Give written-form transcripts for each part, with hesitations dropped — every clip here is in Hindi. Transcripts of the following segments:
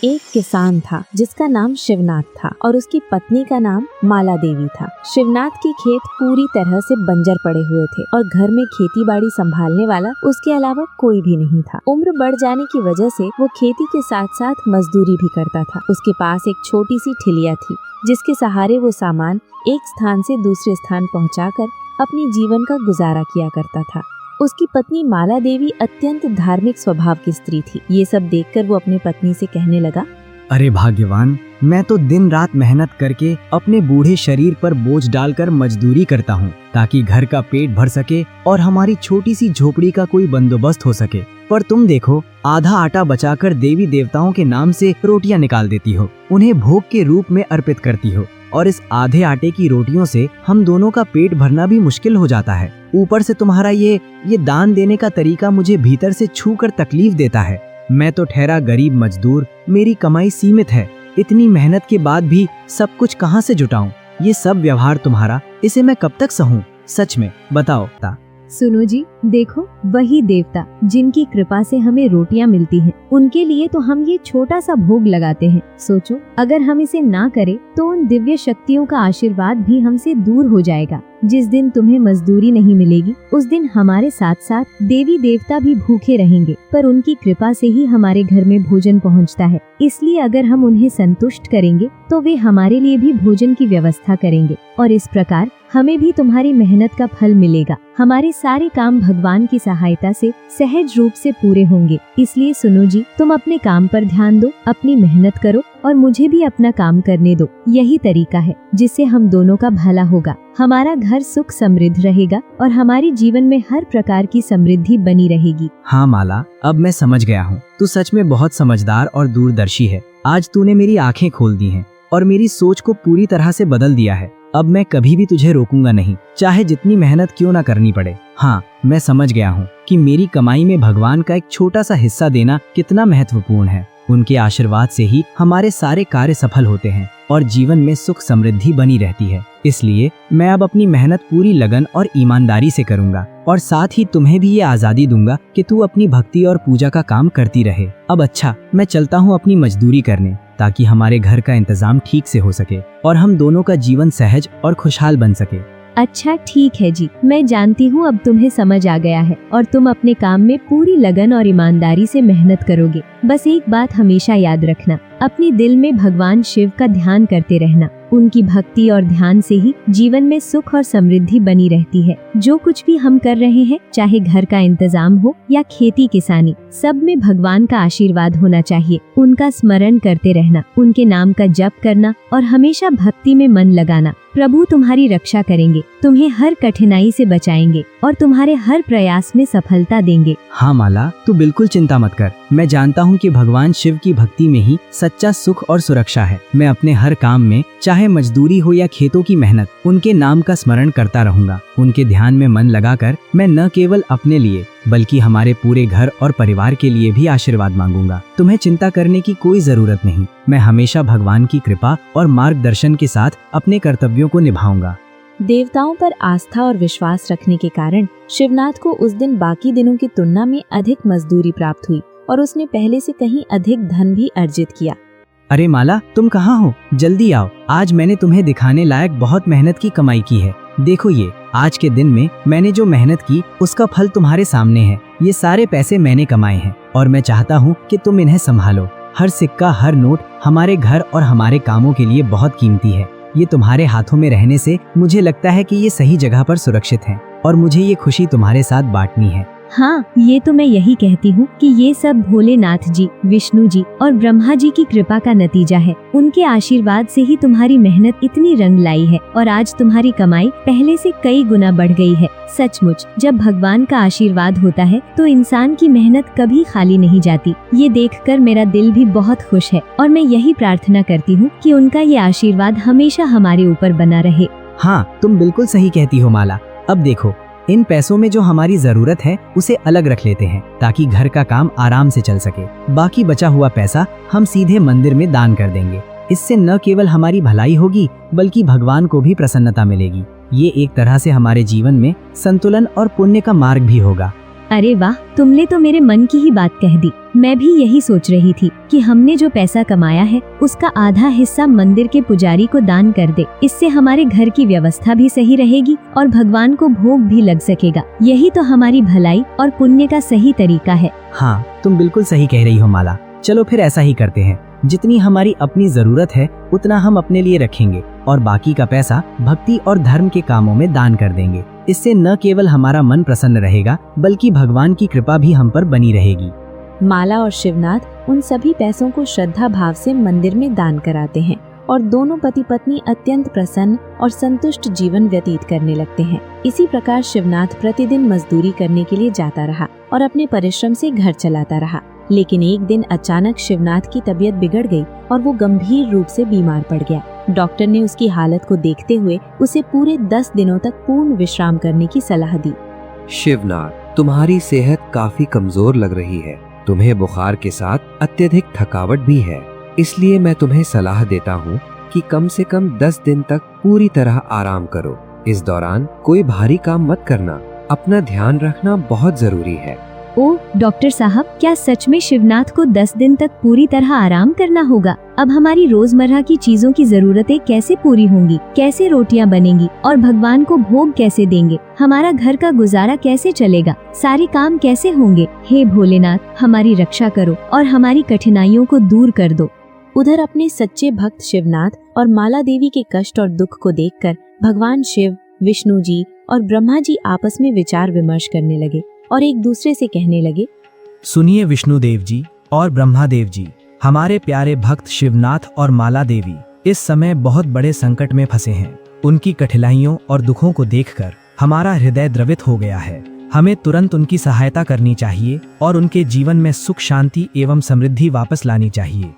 एक किसान था जिसका नाम शिवनाथ था और उसकी पत्नी का नाम माला देवी था। शिवनाथ के खेत पूरी तरह से बंजर पड़े हुए थे और घर में खेती बाड़ी संभालने वाला उसके अलावा कोई भी नहीं था। उम्र बढ़ जाने की वजह से वो खेती के साथ साथ मजदूरी भी करता था। उसके पास एक छोटी सी ठिलिया थी जिसके सहारे वो सामान एक स्थान से दूसरे स्थान पहुँचाकर अपने जीवन का गुजारा किया करता था। उसकी पत्नी माला देवी अत्यंत धार्मिक स्वभाव की स्त्री थी। ये सब देखकर वो अपनी पत्नी से कहने लगा, अरे भाग्यवान, मैं तो दिन रात मेहनत करके अपने बूढ़े शरीर पर बोझ डालकर मजदूरी करता हूँ ताकि घर का पेट भर सके और हमारी छोटी सी झोपड़ी का कोई बंदोबस्त हो सके। पर तुम देखो, आधा आटा बचाकर देवी देवताओं के नाम से रोटियां निकाल देती हो, उन्हें भोग के रूप में अर्पित करती हो और इस आधे आटे की रोटियों से हम दोनों का पेट भरना भी मुश्किल हो जाता है। ऊपर से तुम्हारा ये दान देने का तरीका मुझे भीतर से छू कर तकलीफ देता है। मैं तो ठहरा गरीब मजदूर, मेरी कमाई सीमित है। इतनी मेहनत के बाद भी सब कुछ कहाँ से जुटाऊं? ये सब व्यवहार तुम्हारा, इसे मैं कब तक सहूं? सच में बताओ। सुनो जी, देखो वही देवता जिनकी कृपा से हमें रोटियां मिलती हैं, उनके लिए तो हम ये छोटा सा भोग लगाते हैं। सोचो, अगर हम इसे ना करें तो उन दिव्य शक्तियों का आशीर्वाद भी हमसे दूर हो जाएगा। जिस दिन तुम्हें मजदूरी नहीं मिलेगी उस दिन हमारे साथ साथ देवी देवता भी भूखे रहेंगे, पर उनकी कृपा से ही हमारे घर में भोजन पहुंचता है। इसलिए अगर हम उन्हें संतुष्ट करेंगे तो वे हमारे लिए भी भोजन की व्यवस्था करेंगे और इस प्रकार हमें भी तुम्हारी मेहनत का फल मिलेगा। हमारे सारे काम भगवान की सहायता से सहज रूप से पूरे होंगे। इसलिए सुनो जी, तुम अपने काम पर ध्यान दो, अपनी मेहनत करो और मुझे भी अपना काम करने दो। यही तरीका है जिससे हम दोनों का भला होगा। हमारा घर सुख समृद्ध रहेगा और हमारे जीवन में हर प्रकार की समृद्धि बनी रहेगी। हाँ माला, अब मैं समझ गया हूँ। तू सच में बहुत समझदार और दूरदर्शी है। आज तूने मेरी आंखें खोल दी हैं और मेरी सोच को पूरी तरह से बदल दिया है। अब मैं कभी भी तुझे रोकूंगा नहीं, चाहे जितनी मेहनत क्यों ना करनी पड़े। हाँ, मैं समझ गया हूँ कि मेरी कमाई में भगवान का एक छोटा सा हिस्सा देना कितना महत्वपूर्ण है। उनके आशीर्वाद से ही हमारे सारे कार्य सफल होते हैं और जीवन में सुख समृद्धि बनी रहती है। इसलिए मैं अब अपनी मेहनत पूरी लगन और ईमानदारी से करूंगा और साथ ही तुम्हें भी ये आजादी दूंगा कि तू अपनी भक्ति और पूजा का काम करती रहे। अब अच्छा, मैं चलता हूँ अपनी मजदूरी करने ताकि हमारे घर का इंतजाम ठीक से हो सके और हम दोनों का जीवन सहज और खुशहाल बन सके। अच्छा ठीक है जी, मैं जानती हूँ अब तुम्हें समझ आ गया है और तुम अपने काम में पूरी लगन और ईमानदारी से मेहनत करोगे। बस एक बात हमेशा याद रखना, अपने दिल में भगवान शिव का ध्यान करते रहना। उनकी भक्ति और ध्यान से ही जीवन में सुख और समृद्धि बनी रहती है। जो कुछ भी हम कर रहे हैं, चाहे घर का इंतजाम हो या खेती किसानी, सब में भगवान का आशीर्वाद होना चाहिए। उनका स्मरण करते रहना, उनके नाम का जप करना और हमेशा भक्ति में मन लगाना। प्रभु तुम्हारी रक्षा करेंगे, तुम्हें हर कठिनाई से बचाएंगे और तुम्हारे हर प्रयास में सफलता देंगे। हाँ माला, तू बिल्कुल चिंता मत कर। मैं जानता हूँ कि भगवान शिव की भक्ति में ही सच्चा सुख और सुरक्षा है। मैं अपने हर काम में, चाहे मजदूरी हो या खेतों की मेहनत, उनके नाम का स्मरण करता रहूंगा। उनके ध्यान में मन लगाकर मैं न केवल अपने लिए बल्कि हमारे पूरे घर और परिवार के लिए भी आशीर्वाद मांगूंगा। तुम्हें चिंता करने की कोई जरूरत नहीं। मैं हमेशा भगवान की कृपा और मार्गदर्शन के साथ अपने कर्तव्यों को निभाऊंगा। देवताओं पर आस्था और विश्वास रखने के कारण शिवनाथ को उस दिन बाकी दिनों की तुलना में अधिक मजदूरी प्राप्त हुई और उसने पहले से कहीं अधिक धन भी अर्जित किया। अरे माला, तुम कहाँ हो? जल्दी आओ, आज मैंने तुम्हें दिखाने लायक बहुत मेहनत की कमाई की है। देखो, ये आज के दिन में मैंने जो मेहनत की उसका फल तुम्हारे सामने है। ये सारे पैसे मैंने कमाए हैं और मैं चाहता हूँ कि तुम इन्हें संभालो। हर सिक्का, हर नोट हमारे घर और हमारे कामों के लिए बहुत कीमती है। ये तुम्हारे हाथों में रहने से मुझे लगता है कि ये सही जगह पर सुरक्षित है और मुझे ये खुशी तुम्हारे साथ बांटनी है। हाँ, ये तो मैं यही कहती हूँ कि ये सब भोलेनाथ जी, विष्णु जी और ब्रह्मा जी की कृपा का नतीजा है। उनके आशीर्वाद से ही तुम्हारी मेहनत इतनी रंग लाई है और आज तुम्हारी कमाई पहले से कई गुना बढ़ गई है। सचमुच, जब भगवान का आशीर्वाद होता है तो इंसान की मेहनत कभी खाली नहीं जाती। ये देखकर मेरा दिल भी बहुत खुश है और मैं यही प्रार्थना करती हूँ कि उनका ये आशीर्वाद हमेशा हमारे ऊपर बना रहे। हाँ, तुम बिल्कुल सही कहती हो माला। अब देखो, इन पैसों में जो हमारी जरूरत है उसे अलग रख लेते हैं ताकि घर का काम आराम से चल सके। बाकी बचा हुआ पैसा हम सीधे मंदिर में दान कर देंगे। इससे न केवल हमारी भलाई होगी बल्कि भगवान को भी प्रसन्नता मिलेगी। ये एक तरह से हमारे जीवन में संतुलन और पुण्य का मार्ग भी होगा। अरे वाह, तुमने तो मेरे मन की ही बात कह दी। मैं भी यही सोच रही थी कि हमने जो पैसा कमाया है उसका आधा हिस्सा मंदिर के पुजारी को दान कर दे। इससे हमारे घर की व्यवस्था भी सही रहेगी और भगवान को भोग भी लग सकेगा। यही तो हमारी भलाई और पुण्य का सही तरीका है। हाँ, तुम बिल्कुल सही कह रही हो माला। चलो फिर ऐसा ही करते हैं। जितनी हमारी अपनी जरूरत है उतना हम अपने लिए रखेंगे और बाकी का पैसा भक्ति और धर्म के कामों में दान कर देंगे। इससे न केवल हमारा मन प्रसन्न रहेगा बल्कि भगवान की कृपा भी हम पर बनी रहेगी। माला और शिवनाथ उन सभी पैसों को श्रद्धा भाव से मंदिर में दान कराते हैं और दोनों पति पत्नी अत्यंत प्रसन्न और संतुष्ट जीवन व्यतीत करने लगते हैं। इसी प्रकार शिवनाथ प्रतिदिन मजदूरी करने के लिए जाता रहा और अपने परिश्रम से घर चलाता रहा। लेकिन एक दिन अचानक शिवनाथ की तबीयत बिगड़ गई और वो गंभीर रूप से बीमार पड़ गया। डॉक्टर ने उसकी हालत को देखते हुए उसे पूरे 10 दिनों तक पूर्ण विश्राम करने की सलाह दी। शिवनाथ, तुम्हारी सेहत काफी कमजोर लग रही है। तुम्हें बुखार के साथ अत्यधिक थकावट भी है। इसलिए मैं तुम्हें सलाह देता हूँ कि कम से कम 10 दिन तक पूरी तरह आराम करो। इस दौरान कोई भारी काम मत करना। अपना ध्यान रखना बहुत जरूरी है। ओह डॉक्टर साहब, क्या सच में शिवनाथ को 10 दिन तक पूरी तरह आराम करना होगा? अब हमारी रोजमर्रा की चीजों की जरूरतें कैसे पूरी होंगी? कैसे रोटियां बनेंगी और भगवान को भोग कैसे देंगे? हमारा घर का गुजारा कैसे चलेगा? सारे काम कैसे होंगे? हे भोलेनाथ, हमारी रक्षा करो और हमारी कठिनाइयों को दूर कर दो। उधर अपने सच्चे भक्त शिवनाथ और माला देवी के कष्ट और दुख को देखकर भगवान शिव, विष्णु जी और ब्रह्मा जी आपस में विचार विमर्श करने लगे और एक दूसरे से कहने लगे, सुनिए विष्णुदेव जी और ब्रह्मादेव जी, हमारे प्यारे भक्त शिवनाथ और माला देवी इस समय बहुत बड़े संकट में फंसे हैं। उनकी कठिनाइयों और दुखों को देखकर हमारा हृदय द्रवित हो गया है। हमें तुरंत उनकी सहायता करनी चाहिए और उनके जीवन में सुख, शांति एवं समृद्धि वापस लानी चाहिए।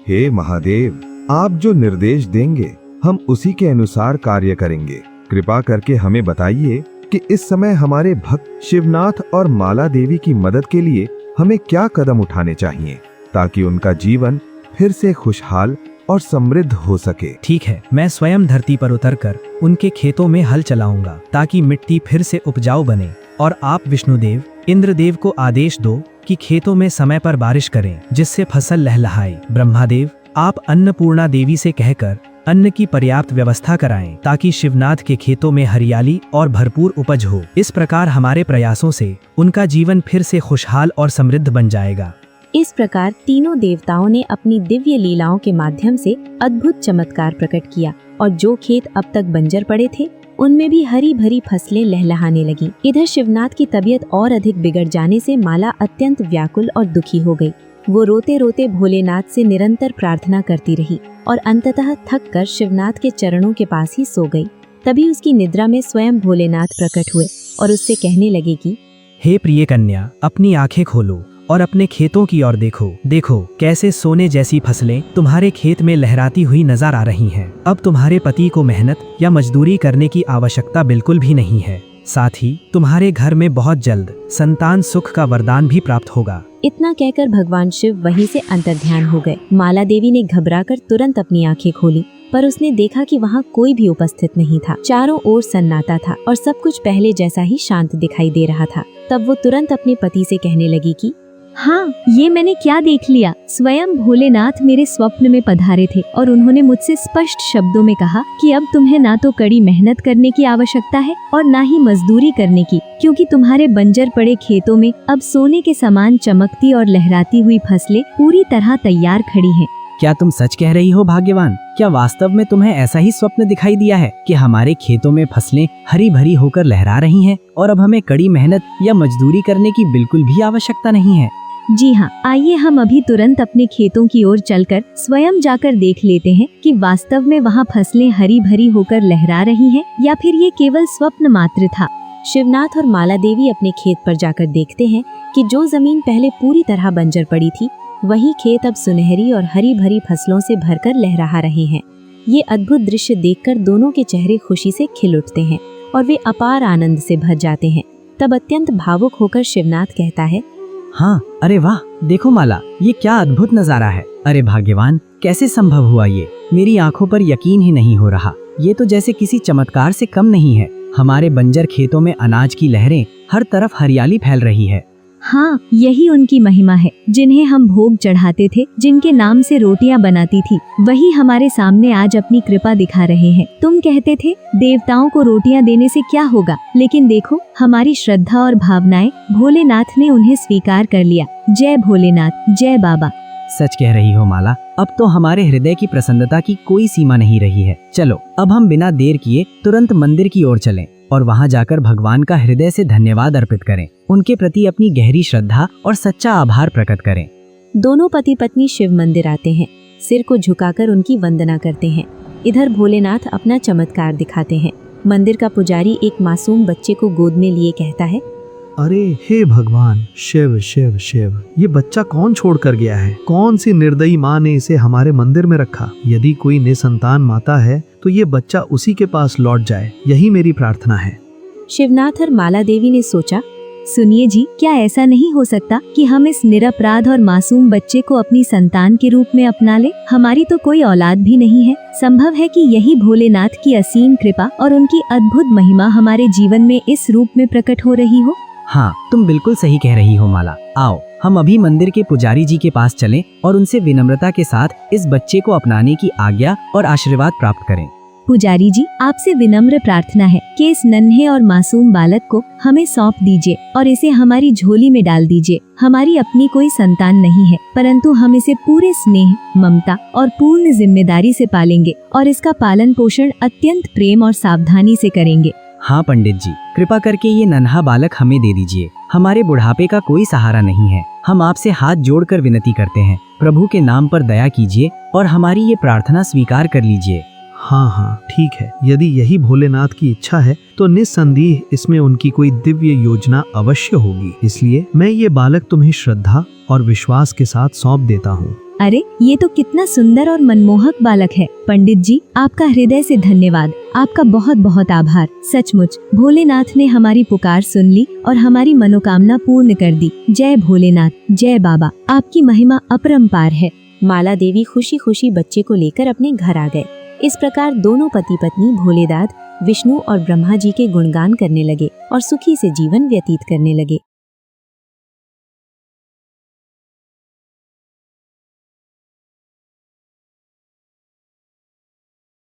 हे महादेव, आप जो निर्देश देंगे हम उसी के अनुसार कार्य करेंगे। कृपा करके हमें बताइए कि इस समय हमारे भक्त शिवनाथ और माला देवी की मदद के लिए हमें क्या कदम उठाने चाहिए ताकि उनका जीवन फिर से खुशहाल और समृद्ध हो सके। ठीक है, मैं स्वयं धरती पर उतरकर उनके खेतों में हल चलाऊंगा ताकि मिट्टी फिर से उपजाऊ बने। और आप विष्णुदेव, इंद्रदेव को आदेश दो कि खेतों में समय पर बारिश करें जिससे फसल लहलहाए। ब्रह्मादेव, आप अन्नपूर्णा देवी से कहकर अन्न की पर्याप्त व्यवस्था कराएं ताकि शिवनाथ के खेतों में हरियाली और भरपूर उपज हो। इस प्रकार हमारे प्रयासों से उनका जीवन फिर से खुशहाल और समृद्ध बन जाएगा। इस प्रकार तीनों देवताओं ने अपनी दिव्य लीलाओं के माध्यम से अद्भुत चमत्कार प्रकट किया और जो खेत अब तक बंजर पड़े थे उनमें भी हरी भरी फसलें लहलहाने लगी। इधर शिवनाथ की तबीयत और अधिक बिगड़ जाने से माला अत्यंत व्याकुल और दुखी हो गई। वो रोते रोते भोलेनाथ से निरंतर प्रार्थना करती रही और अंततः थक कर शिवनाथ के चरणों के पास ही सो गई। तभी उसकी निद्रा में स्वयं भोलेनाथ प्रकट हुए और उससे कहने लगे कि हे प्रिय कन्या, अपनी आंखें खोलो और अपने खेतों की ओर देखो। देखो कैसे सोने जैसी फसलें तुम्हारे खेत में लहराती हुई नजर आ रही हैं। अब तुम्हारे पति को मेहनत या मजदूरी करने की आवश्यकता बिल्कुल भी नहीं है। साथ ही तुम्हारे घर में बहुत जल्द संतान सुख का वरदान भी प्राप्त होगा। इतना कहकर भगवान शिव वहीं से अंतर्ध्यान हो गए। माला देवी ने घबराकर तुरंत अपनी आंखें खोली, पर उसने देखा कि वहाँ कोई भी उपस्थित नहीं था। चारों ओर सन्नाटा था और सब कुछ पहले जैसा ही शांत दिखाई दे रहा था। तब वो तुरंत अपने पति से कहने लगी कि हाँ, ये मैंने क्या देख लिया। स्वयं भोलेनाथ मेरे स्वप्न में पधारे थे और उन्होंने मुझसे स्पष्ट शब्दों में कहा कि अब तुम्हें ना तो कड़ी मेहनत करने की आवश्यकता है और ना ही मजदूरी करने की, क्योंकि तुम्हारे बंजर पड़े खेतों में अब सोने के समान चमकती और लहराती हुई फसलें पूरी तरह तैयार खड़ी हैं। क्या तुम सच कह रही हो भाग्यवान? क्या वास्तव में तुम्हें ऐसा ही स्वप्न दिखाई दिया है कि हमारे खेतों में फसलें हरी भरी होकर लहरा रही हैं और अब हमें कड़ी मेहनत या मजदूरी करने की बिल्कुल भी आवश्यकता नहीं है? जी हाँ, आइए हम अभी तुरंत अपने खेतों की ओर चलकर स्वयं जाकर देख लेते हैं कि वास्तव में वहाँ फसलें हरी भरी होकर लहरा रही हैं या फिर ये केवल स्वप्न मात्र था। शिवनाथ और माला देवी अपने खेत पर जाकर देखते हैं कि जो जमीन पहले पूरी तरह बंजर पड़ी थी वही खेत अब सुनहरी और हरी भरी फसलों से भरकर लहरा रहे हैं। ये अद्भुत दृश्य देखकर दोनों के चेहरे खुशी से खिल उठते हैं और वे अपार आनंद से भर जाते हैं। तब अत्यंत भावुक होकर शिवनाथ कहता है, हाँ, अरे वाह, देखो माला, ये क्या अद्भुत नजारा है। अरे भाग्यवान, कैसे संभव हुआ ये? मेरी आंखों पर यकीन ही नहीं हो रहा। ये तो जैसे किसी चमत्कार से कम नहीं है। हमारे बंजर खेतों में अनाज की लहरें, हर तरफ हरियाली फैल रही है। हाँ, यही उनकी महिमा है। जिन्हें हम भोग चढ़ाते थे, जिनके नाम से रोटियां बनाती थी, वही हमारे सामने आज अपनी कृपा दिखा रहे हैं। तुम कहते थे देवताओं को रोटियां देने से क्या होगा, लेकिन देखो हमारी श्रद्धा और भावनाएं, भोलेनाथ ने उन्हें स्वीकार कर लिया। जय भोलेनाथ, जय बाबा। सच कह रही हो माला, अब तो हमारे हृदय की प्रसन्नता की कोई सीमा नहीं रही है। चलो अब हम बिना देर किए तुरंत मंदिर की ओर चलें और वहां जाकर भगवान का हृदय से धन्यवाद अर्पित करें, उनके प्रति अपनी गहरी श्रद्धा और सच्चा आभार प्रकट करें। दोनों पति पत्नी शिव मंदिर आते हैं, सिर को झुकाकर उनकी वंदना करते हैं। इधर भोलेनाथ अपना चमत्कार दिखाते हैं। मंदिर का पुजारी एक मासूम बच्चे को गोद में लिए कहता है, अरे हे भगवान, शिव शिव शिव, ये बच्चा कौन छोड़ कर गया है? कौन सी निर्दयी माँ ने इसे हमारे मंदिर में रखा? यदि कोई निसंतान माता है तो ये बच्चा उसी के पास लौट जाए, यही मेरी प्रार्थना है। शिवनाथ और माला देवी ने सोचा, सुनिए जी, क्या ऐसा नहीं हो सकता कि हम इस निरपराध और मासूम बच्चे को अपनी संतान के रूप में अपना ले? हमारी तो कोई औलाद भी नहीं है। संभव है कि यही भोलेनाथ की असीम कृपा और उनकी अद्भुत महिमा हमारे जीवन में इस रूप में प्रकट हो रही हो। हाँ, तुम बिल्कुल सही कह रही हो माला। आओ हम अभी मंदिर के पुजारी जी के पास चलें और उनसे विनम्रता के साथ इस बच्चे को अपनाने की आज्ञा और आशीर्वाद प्राप्त करें। पुजारी जी, आपसे विनम्र प्रार्थना है कि इस नन्हे और मासूम बालक को हमें सौंप दीजिए और इसे हमारी झोली में डाल दीजिए। हमारी अपनी कोई संतान नहीं है, परंतु हम इसे पूरे स्नेह, ममता और पूर्ण जिम्मेदारी से पालेंगे और इसका पालन पोषण अत्यंत प्रेम और सावधानी से करेंगे। हाँ पंडित जी, कृपा करके ये नन्हा बालक हमें दे दीजिए। हमारे बुढ़ापे का कोई सहारा नहीं है। हम आपसे हाथ जोड़कर विनती करते हैं, प्रभु के नाम पर दया कीजिए और हमारी ये प्रार्थना स्वीकार कर लीजिए। हाँ हाँ ठीक है, यदि यही भोलेनाथ की इच्छा है तो निस्संदेह इसमें उनकी कोई दिव्य योजना अवश्य होगी। इसलिए मैं ये बालक तुम्हें श्रद्धा और विश्वास के साथ सौंप देता हूँ। अरे ये तो कितना सुंदर और मनमोहक बालक है। पंडित जी, आपका हृदय से धन्यवाद, आपका बहुत बहुत आभार। सचमुच भोलेनाथ ने हमारी पुकार सुन ली और हमारी मनोकामना पूर्ण कर दी। जय भोलेनाथ, जय बाबा, आपकी महिमा अपरंपार है। माला देवी खुशी खुशी बच्चे को लेकर अपने घर आ गए। इस प्रकार दोनों पति पत्नी भोलेनाथ, विष्णु और ब्रह्मा जी के गुणगान करने लगे और सुखी से जीवन व्यतीत करने लगे।